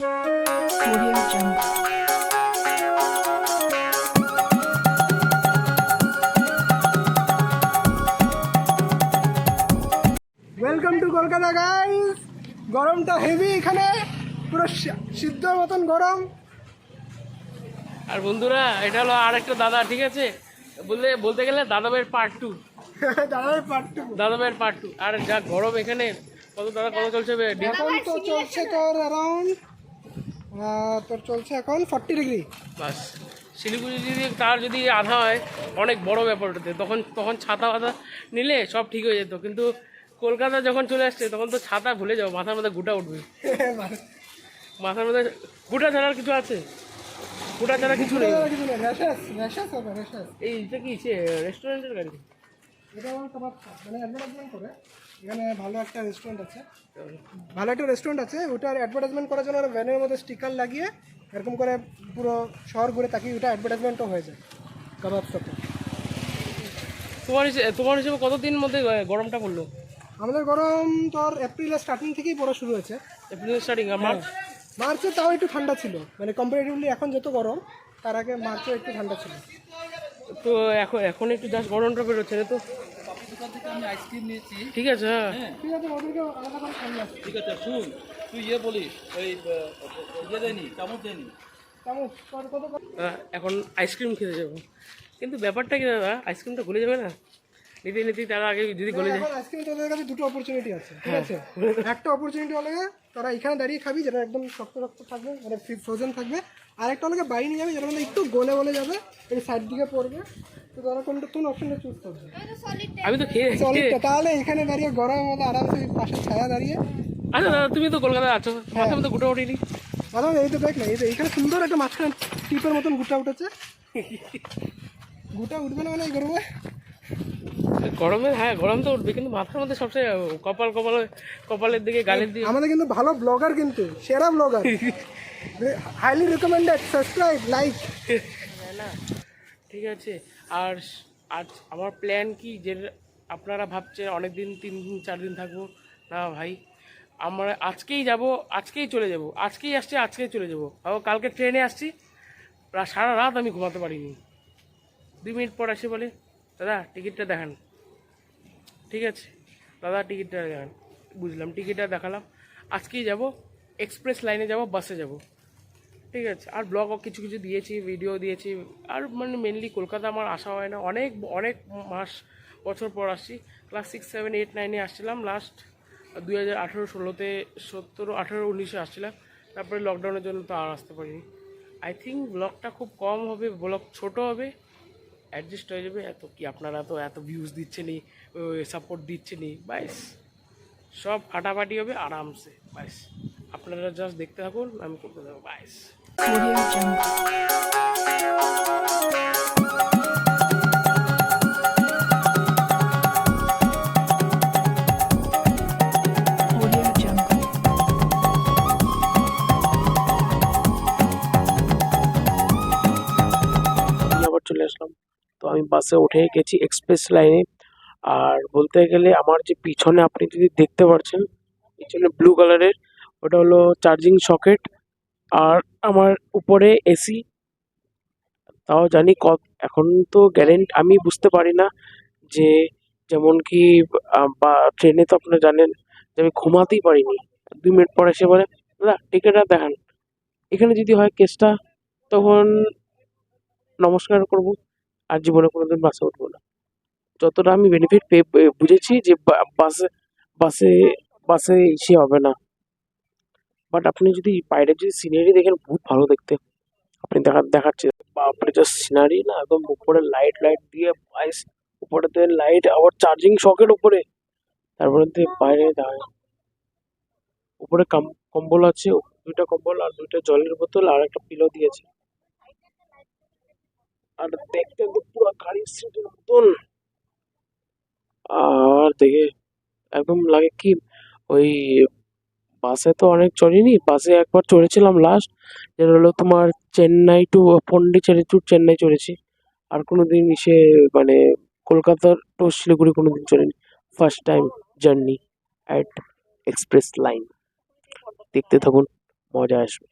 Audio Jungle. Welcome to Kolkata guys. গরমটা heavy এখানে, পুরো সিদ্ধ মতন গরম। আর বন্ধুরা, এটা হলো আর একটা দাদা, ঠিক আছে? বলতে গেলে দাদা ভাইয়ের পার্ট টু। দাদার পার্টটু দাদা ভাইয়ের পার্ট টু। আর যা গরম এখানে, কত চলছে এখন তো চলছে তোর অ্যারাউন্ড তোর চলছে এখন 40 ডিগ্রি। বাস শিলিগুড়ি যদি তার যদি আধা হয়, অনেক বড় ব্যাপার ওটাতে। তখন ছাতা নিলে সব ঠিক হয়ে যেত, কিন্তু কলকাতা যখন চলে আসছে তখন তো ছাতা ভুলে যাও, মাথার মধ্যে গুটা উঠবে। মাথার মধ্যে গুটা ছাড়ার কিছু আছে? গুটা ছাড়া কিছু নেই। এইটা কি সে রেস্টুরেন্টের গাড়ি? এটা আমার তোমার মানে অ্যাডভার্টাইজমেন্ট করে এখানে ভালো একটা রেস্টুরেন্ট আছে, ওটার অ্যাডভার্টাইজমেন্ট করার জন্য ওরা ভ্যানের মধ্যে স্টিকার লাগিয়ে এরকম করে পুরো শহর ঘুরে তাকিয়ে ওটা অ্যাডভার্টাইজমেন্টও হয়ে যায় কাবাব শপে। তোমার হিসেবে কতদিন মধ্যে গরমটা পড়লো? আমাদের গরম তোর এপ্রিলের স্টার্টিং থেকেই পড়া শুরু হয়েছে। এপ্রিল স্টার্টিং আর মার্চ? মার্চে তাও একটু ঠান্ডা ছিল, মানে কম্পারেটিভলি এখন যত গরম তার আগে মার্চে একটু ঠান্ডা ছিল। তো এখন একটু জাস্ট গরমটা বেরোচ্ছে না তো? ঠিক আছে, হ্যাঁ ঠিক আছে, ওদেরকে আলাদা করে খাইয়ে আসছি। ঠিক আছে, শুন, তুই বলিস ওই দেয়নি, চামচ দেয়নি। চামচ কত এখন আইসক্রিম খেতে যাবো, কিন্তু ব্যাপারটা কি দাদা, আইসক্রিমটা গলে যাবে না? নিতে তার আগে যদি গলে যায়? এখন আইসক্রিম তোদের কাছে দুটো অপরচুনিটি আছে, ঠিক আছে? একটা অপরচুনিটি হলে তোরা এখানে দাঁড়িয়ে খাবি, যেটা একদম শক্ত শক্ত থাকবে, মানে ফ্রোজেন থাকবে। আর একটা হলে বাইরে নিয়ে যাবে, যেটা মানে একটু গলে যাবে, এই সাইড দিকে পড়বে। তো তোরা কোন অপশনটা চুজ করবে? আমি তো খেয়ে সলিডটা। তাহলে এখানে দাঁড়িয়ে গরমের মধ্যে আরামসে পাশে ছায়া দাঁড়িয়ে। আচ্ছা দাদা, তুমি তো কলকাতায় আছো, মাথার মধ্যে গুটা ওঠেনি? দাদা এই তো দেখ না, এই যে এখানে সুন্দর একটা মাঝখানে টিপের মতন গুটা উঠেছে। গুটা উঠবে না মানে এই গরমে? গরমে হ্যাঁ, গরম তো উঠবে, কিন্তু মাথার মধ্যে সবচেয়ে কপালের দিকে, গালের দিকে। আমাদের কিন্তু ভালো ব্লগার, কিন্তু সেরা blogger. Highly recommended, subscribe, like. না, ঠিক আছে। আর আজ আমার প্ল্যান কি, যে আপনারা ভাবছেন অনেক দিন, 3 দিন 4 দিন থাকবো না ভাই। আমরা আজকেই যাব, আজকেই চলে যাব, আজকেই আসছি, আজকেই চলে যাব। কালকে ট্রেনে আসছি, সারা রাত আমি ঘুমাতে পারিনি। 2 মিনিট পর আসে বলে, দাদা টিকিটটা দেখান। ঠিক আছে দাদা, টিকিটটা দেখান। বুঝলাম, টিকিটটা দেখালাম। আজকেই যাব, এক্সপ্রেস লাইনে যাব, বাসে যাব। ঠিক আছে। আর ব্লগও কিছু দিয়েছি, ভিডিও দিয়েছি। আর মানে মেনলি কলকাতা আমার আসা হয় না, অনেক অনেক বছর পর আসছি। ক্লাস 6, 7, 8, 9-এ আসছিলাম লাস্ট, 2018, 16-তে, 17, 18, 19-এ আসছিলাম। তারপরে লকডাউনের জন্য তো আর আসতে পারিনি। আই থিঙ্ক ব্লগটা খুব কম হবে, ব্লগ ছোট হবে, অ্যাডজাস্ট হয়ে যাবে। এত কি আপনারা তো এত ভিউজ দিচ্ছেনই, সাপোর্ট দিচ্ছেনই, বাইস সব ফাটাফাটি হবে আরামসে। বাইস আপনারা জাস্ট দেখতে থাকুন, আমি করতে থাকবো। বাইস Audio Jungle. Audio Jungle. আমি আবার চলে আসলাম। তো আমি বাসে উঠে গেছি এক্সপ্রেস লাইনে। আর বলতে গেলে আমার যে পিছনে, আপনি যদি দেখতে পাচ্ছেন পিছনে ব্লু কালারের, ওটা হলো চার্জিং সকেট। আর আমার উপরে এসি। তাও জানি এখন তো গ্যারেন্টি আমি বুঝতে পারি না, যে যেমন কি বা ট্রেনে তো আপনারা জানেন যে আমি ঘুমাতেই পারিনি। 2 মিনিট পর এসে বলে, দাদা টিকিটটা দেখান। এখানে যদি হয় কেসটা, তখন নমস্কার করব, আর জীবনে কোনোদিন বাসে উঠবো না। যতটা আমি বেনিফিট বুঝেছি যে বাসে বাসে এসে হবে না। বাট আপনি যদি বাইরের যদি সিনারি দেখেন, বহুত ভালো দেখতে। আপনি দেখাচ্ছে বাপরে, জাস্ট সিনারি না, একদম উপরে লাইট দিয়ে বাইস, উপরেতে লাইট, আবার চার্জিং সকেট উপরে, তারপরে বাইরে দাঁড়ায়। উপরে কম্বল আছে, 2টা কম্বল আর 2টা জলের বোতল আর একটা পিলো দিয়েছে। আর দেখতে তো পুরো গাড়ির সিটের মতন। আর দেখে একদম লাগে কি, ওই বাসে তো অনেক চড়িনি, বাসে একবার চড়েছিলাম লাস্ট, যেটা হলো তোমার চেন্নাই টু পন্ডিচেরি টু চেন্নাই চড়েছি। আর কোনোদিন সে মানে কলকাতা টু শিলিগুড়ি কোনোদিন চড়িনি। First time journey at express line. দেখতে থাকুন, মজা আসবে।